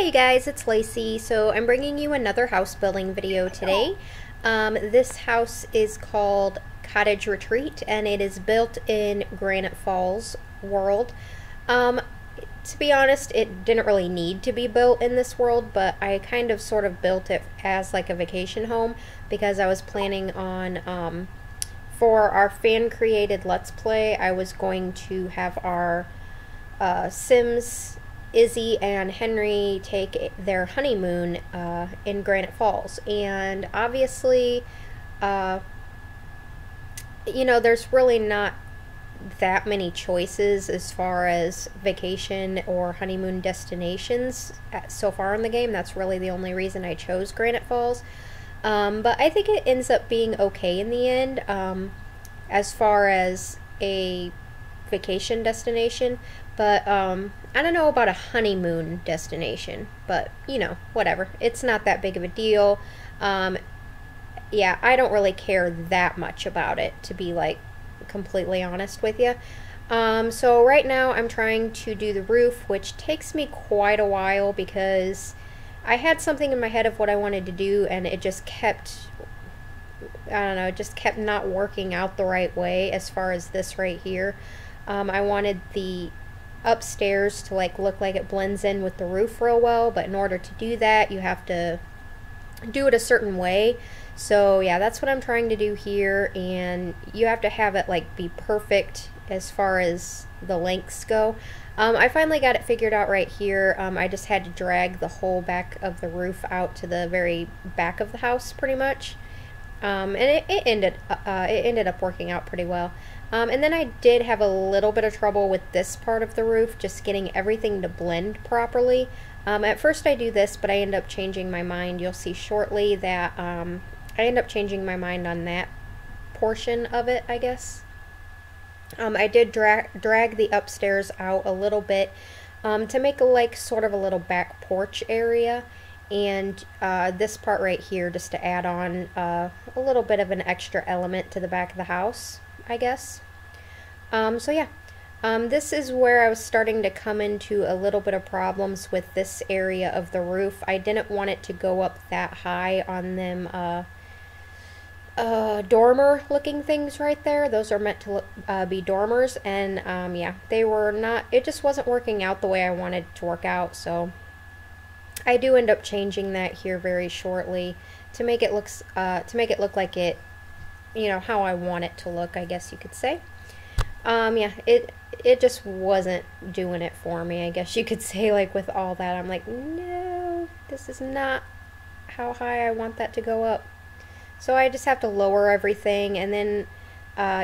you guys, it's Lacey. So I'm bringing you another house building video today. This house is called Cottage Retreat and it is built in Granite Falls world. To be honest, it didn't really need to be built in this world, but I kind of sort of built it as like a vacation home because I was planning on, for our fan created Let's Play, I was going to have our Sims, Izzy and Henry, take their honeymoon in Granite Falls. And obviously, you know, there's really not that many choices as far as vacation or honeymoon destinations so far in the game. That's really the only reason I chose Granite Falls. But I think it ends up being okay in the end as far as a vacation destination. But I don't know about a honeymoon destination, but you know, whatever. It's not that big of a deal. Yeah, I don't really care that much about it, to be like completely honest with you. So right now I'm trying to do the roof, which takes me quite a while because I had something in my head of what I wanted to do and it just kept, I don't know, it just kept not working out the right way as far as this right here. I wanted the upstairs to like look like it blends in with the roof real well, but in order to do that you have to do it a certain way. So yeah, that's what I'm trying to do here, and you have to have it like be perfect as far as the lengths go. I finally got it figured out right here. I just had to drag the whole back of the roof out to the very back of the house pretty much, and it ended up working out pretty well. And then I did have a little bit of trouble with this part of the roof, just getting everything to blend properly. At first I do this, but I end up changing my mind. You'll see shortly that I end up changing my mind on that portion of it, I guess. I did drag the upstairs out a little bit to make a like sort of a little back porch area, and this part right here just to add on a little bit of an extra element to the back of the house, I guess. So yeah, this is where I was starting to come into a little bit of problems with this area of the roof. I didn't want it to go up that high on them dormer looking things right there. Those are meant to look, be dormers, and yeah, they were not, it just wasn't working out the way I wanted it to work out. So I do end up changing that here very shortly to make it look like it, you know, how I want it to look, I guess you could say. Yeah, it just wasn't doing it for me, I guess you could say. Like with all that, I'm like, no, this is not how high I want that to go up. So I just have to lower everything, and then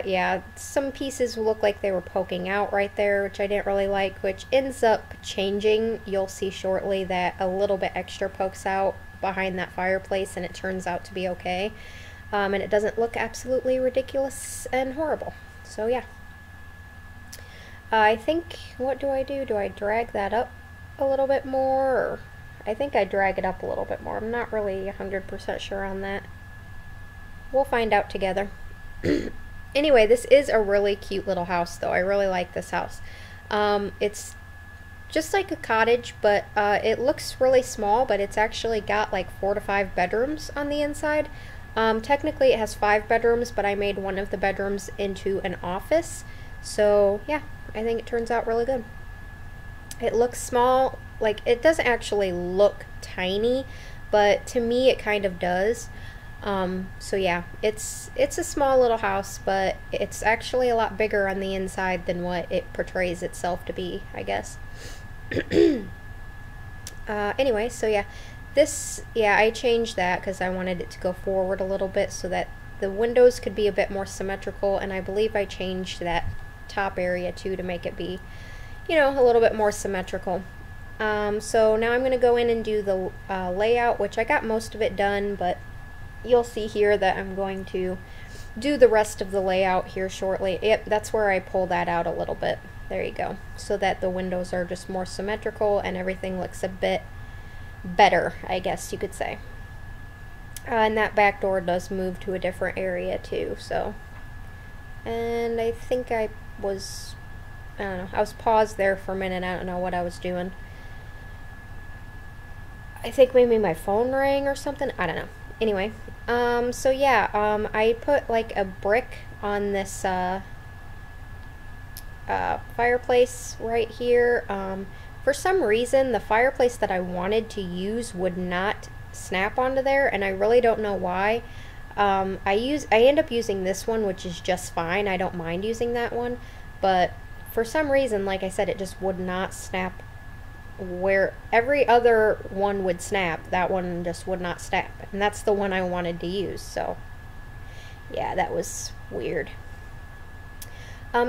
yeah, some pieces look like they were poking out right there, which I didn't really like, which ends up changing. You'll see shortly that a little bit extra pokes out behind that fireplace, and it turns out to be okay. And it doesn't look absolutely ridiculous and horrible. So yeah. I think, what do? Do I drag that up a little bit more? Or I think I drag it up a little bit more. I'm not really 100% sure on that. We'll find out together. Anyway, this is a really cute little house though. I really like this house. It's just like a cottage, but it looks really small, but it's actually got like 4 to 5 bedrooms on the inside. Technically it has 5 bedrooms, but I made one of the bedrooms into an office. So yeah, I think it turns out really good. It looks small, like it doesn't actually look tiny, but to me it kind of does. So yeah, it's a small little house, but it's actually a lot bigger on the inside than what it portrays itself to be, I guess. Anyway, so yeah, yeah, I changed that because I wanted it to go forward a little bit so that the windows could be a bit more symmetrical, and I believe I changed that top area too to make it be, you know, a little bit more symmetrical. So now I'm going to go in and do the layout, which I got most of it done, but you'll see here that I'm going to do the rest of the layout here shortly. Yep, that's where I pull that out a little bit. There you go. So that the windows are just more symmetrical and everything looks a bit better, I guess you could say. And that back door does move to a different area too, so. And I think I don't know, I was paused there for a minute. I don't know what I was doing. I think maybe my phone rang or something. I don't know. Anyway, so yeah, I put like a brick on this fireplace right here. For some reason, the fireplace that I wanted to use would not snap onto there, and I really don't know why. I end up using this one, which is just fine. I don't mind using that one, but for some reason, like I said, it just would not snap where every other one would snap. That one just would not snap, and that's the one I wanted to use. So yeah, that was weird.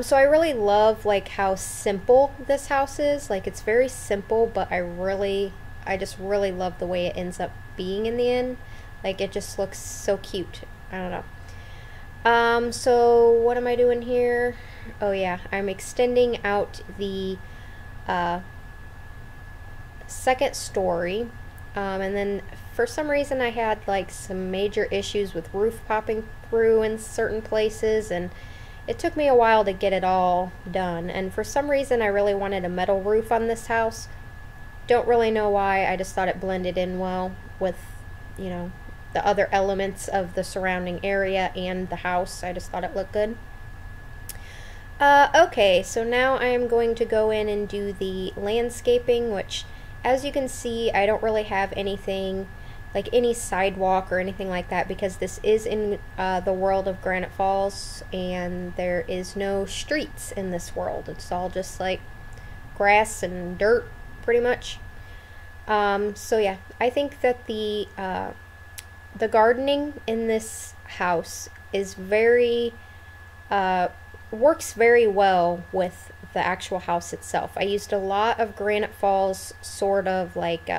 So I really love like how simple this house is. Like, it's very simple, but I just really love the way it ends up being in the end. Like, it just looks so cute. I don't know. So what am I doing here? Oh yeah, I'm extending out the second story. And then for some reason I had like some major issues with roof popping through in certain places, and it took me a while to get it all done. And for some reason I really wanted a metal roof on this house. Don't really know why. I just thought it blended in well with, you know, the other elements of the surrounding area and the house. I just thought it looked good. Okay, so now I am going to go in and do the landscaping, which, as you can see, I don't really have anything like any sidewalk or anything like that, because this is in the world of Granite Falls, and there is no streets in this world. It's all just like grass and dirt, pretty much. So yeah, I think that the gardening in this house is works very well with the actual house itself. I used a lot of Granite Falls sort of like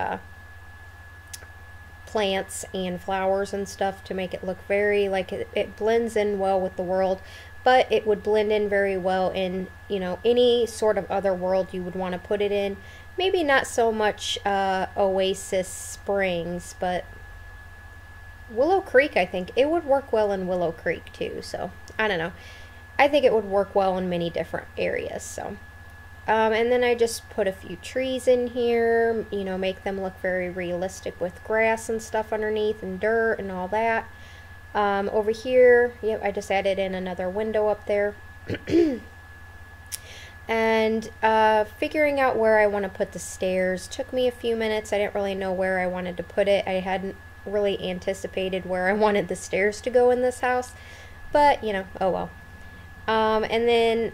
plants and flowers and stuff to make it look very like it blends in well with the world, but it would blend in very well in, you know, any sort of other world you would want to put it in. Maybe not so much Oasis Springs, but Willow Creek, I think it would work well in Willow Creek too. So I don't know, I think it would work well in many different areas. So and then I just put a few trees in here, you know, make them look very realistic with grass and stuff underneath and dirt and all that. Over here, yep, I just added in another window up there. And figuring out where I want to put the stairs took me a few minutes. I didn't really know where I wanted to put it. I hadn't really anticipated where I wanted the stairs to go in this house, but you know, oh well. And then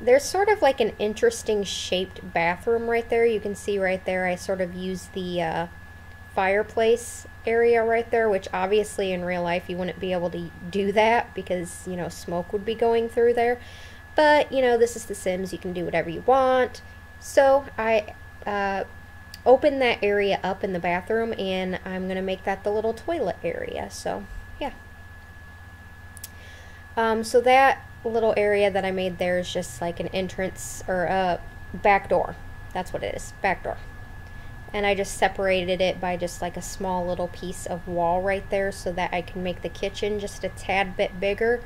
there's sort of like an interesting shaped bathroom right there. You can see right there I sort of used the fireplace area right there, which obviously in real life you wouldn't be able to do that because, you know, smoke would be going through there. But, you know, this is The Sims. You can do whatever you want. So I opened that area up in the bathroom, and I'm going to make that the little toilet area. So, yeah. So that little area that I made there is just like an entrance or a back door. That's what it is, back door. And I just separated it by just like a small little piece of wall right there so that I can make the kitchen just a tad bit bigger.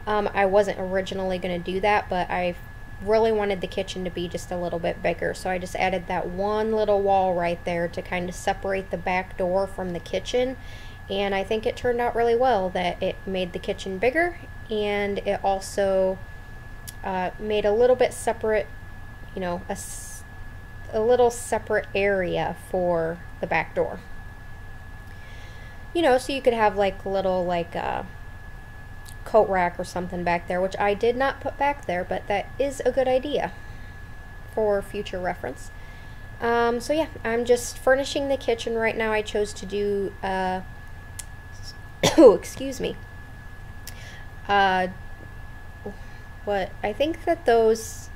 I wasn't originally going to do that, but I really wanted the kitchen to be just a little bit bigger, so I just added that one little wall right there to kind of separate the back door from the kitchen. And I think it turned out really well, that it made the kitchen bigger, and it also made a little bit separate, you know, a little separate area for the back door. You know, so you could have like little like coat rack or something back there, which I did not put back there, but that is a good idea for future reference. So yeah, I'm just furnishing the kitchen right now. I chose to do excuse me, what I think that those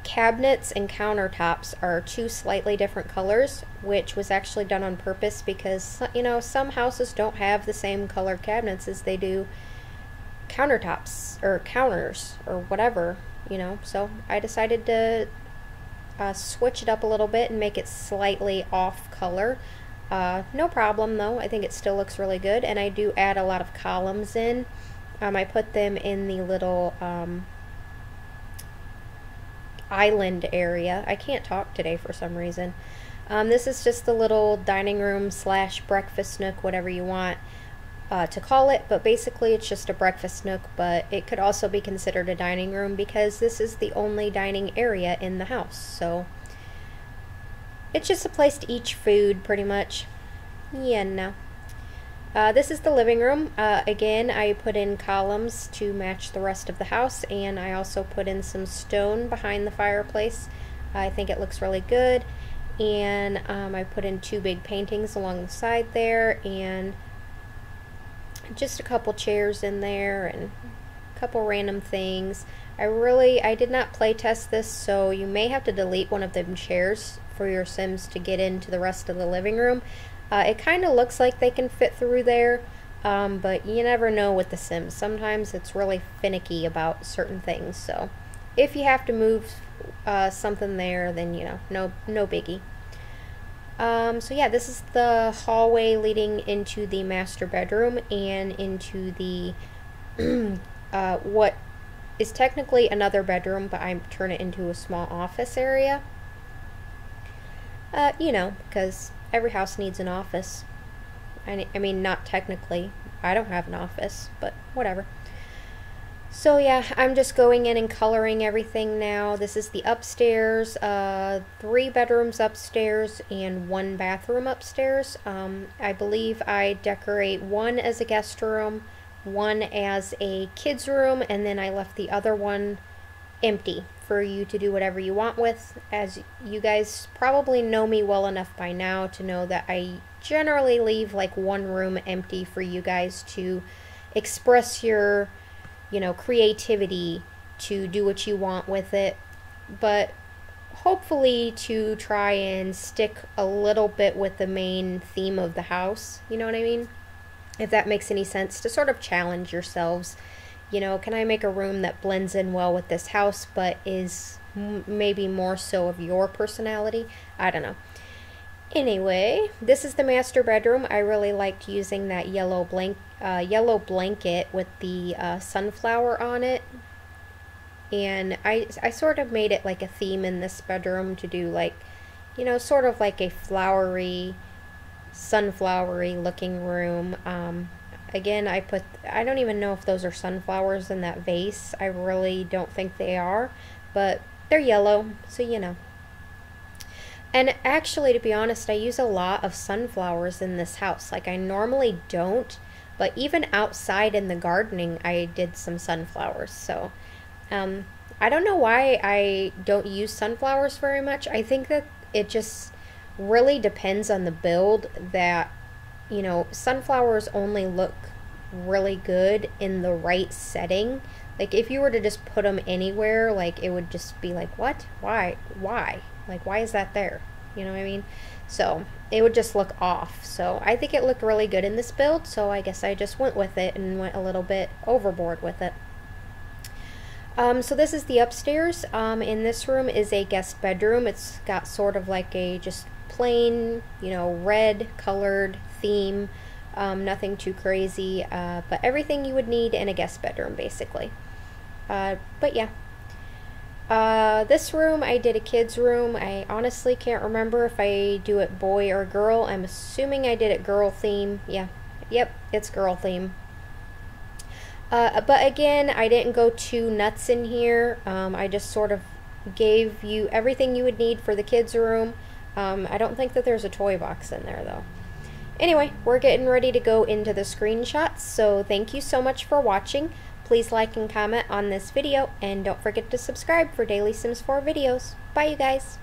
cabinets and countertops are two slightly different colors, which was actually done on purpose because, you know, some houses don't have the same color cabinets as they do countertops or counters or whatever, you know. So I decided to switch it up a little bit and make it slightly off color. No problem though, I think it still looks really good, and I do add a lot of columns in. I put them in the little island area. I can't talk today for some reason. This is just the little dining room slash breakfast nook, whatever you want to call it, but basically it's just a breakfast nook, but it could also be considered a dining room because this is the only dining area in the house. So it's just a place to eat food, pretty much. Yeah, no. This is the living room. Again, I put in columns to match the rest of the house, and I also put in some stone behind the fireplace. I think it looks really good. And I put in 2 big paintings along the side there, and just a couple chairs in there, and a couple random things. I did not play test this, so you may have to delete one of them chairs for your Sims to get into the rest of the living room. It kind of looks like they can fit through there, but you never know with the Sims. Sometimes it's really finicky about certain things, so if you have to move something there, then you know, no biggie. So yeah, this is the hallway leading into the master bedroom and into the what is technically another bedroom, but I turn it into a small office area. You know, because every house needs an office. I mean, not technically. I don't have an office, but whatever. So yeah, I'm just going in and coloring everything now. This is the upstairs, 3 bedrooms upstairs and 1 bathroom upstairs. I believe I decorate 1 as a guest room, 1 as a kids room, and then I left the other one empty for you to do whatever you want with. As you guys probably know me well enough by now to know that I generally leave like 1 room empty for you guys to express your, you know, creativity, to do what you want with it, but hopefully to try and stick a little bit with the main theme of the house, you know what I mean? If that makes any sense, to sort of challenge yourselves. You know, can I make a room that blends in well with this house, but is maybe more so of your personality? I don't know. Anyway, this is the master bedroom. I really liked using that yellow blanket with the sunflower on it. And I sort of made it like a theme in this bedroom to do like, you know, sort of like a flowery, sunflowery looking room. Again, I don't even know if those are sunflowers in that vase. I really don't think they are, but they're yellow, so you know. And actually, to be honest, I use a lot of sunflowers in this house. Like, I normally don't, but even outside in the gardening, I did some sunflowers. So, I don't know why I don't use sunflowers very much. I think that it just really depends on the build, that, you know, sunflowers only look really good in the right setting. Like, if you were to just put them anywhere, like, it would just be like, what? Why? Like, why is that there? You know what I mean? So, it would just look off. So, I think it looked really good in this build, so I guess I just went with it and went a little bit overboard with it. So this is the upstairs. In this room is a guest bedroom. It's got sort of like a just plain, you know, red colored theme. Nothing too crazy, but everything you would need in a guest bedroom, basically. But yeah. This room, I did a kid's room. I honestly can't remember if I do it boy or girl. I'm assuming I did it girl theme. Yeah. Yep, it's girl theme. But again, I didn't go too nuts in here. I just sort of gave you everything you would need for the kids' room. I don't think that there's a toy box in there, though. Anyway, we're getting ready to go into the screenshots, so thank you so much for watching. Please like and comment on this video, and don't forget to subscribe for daily Sims 4 videos. Bye, you guys!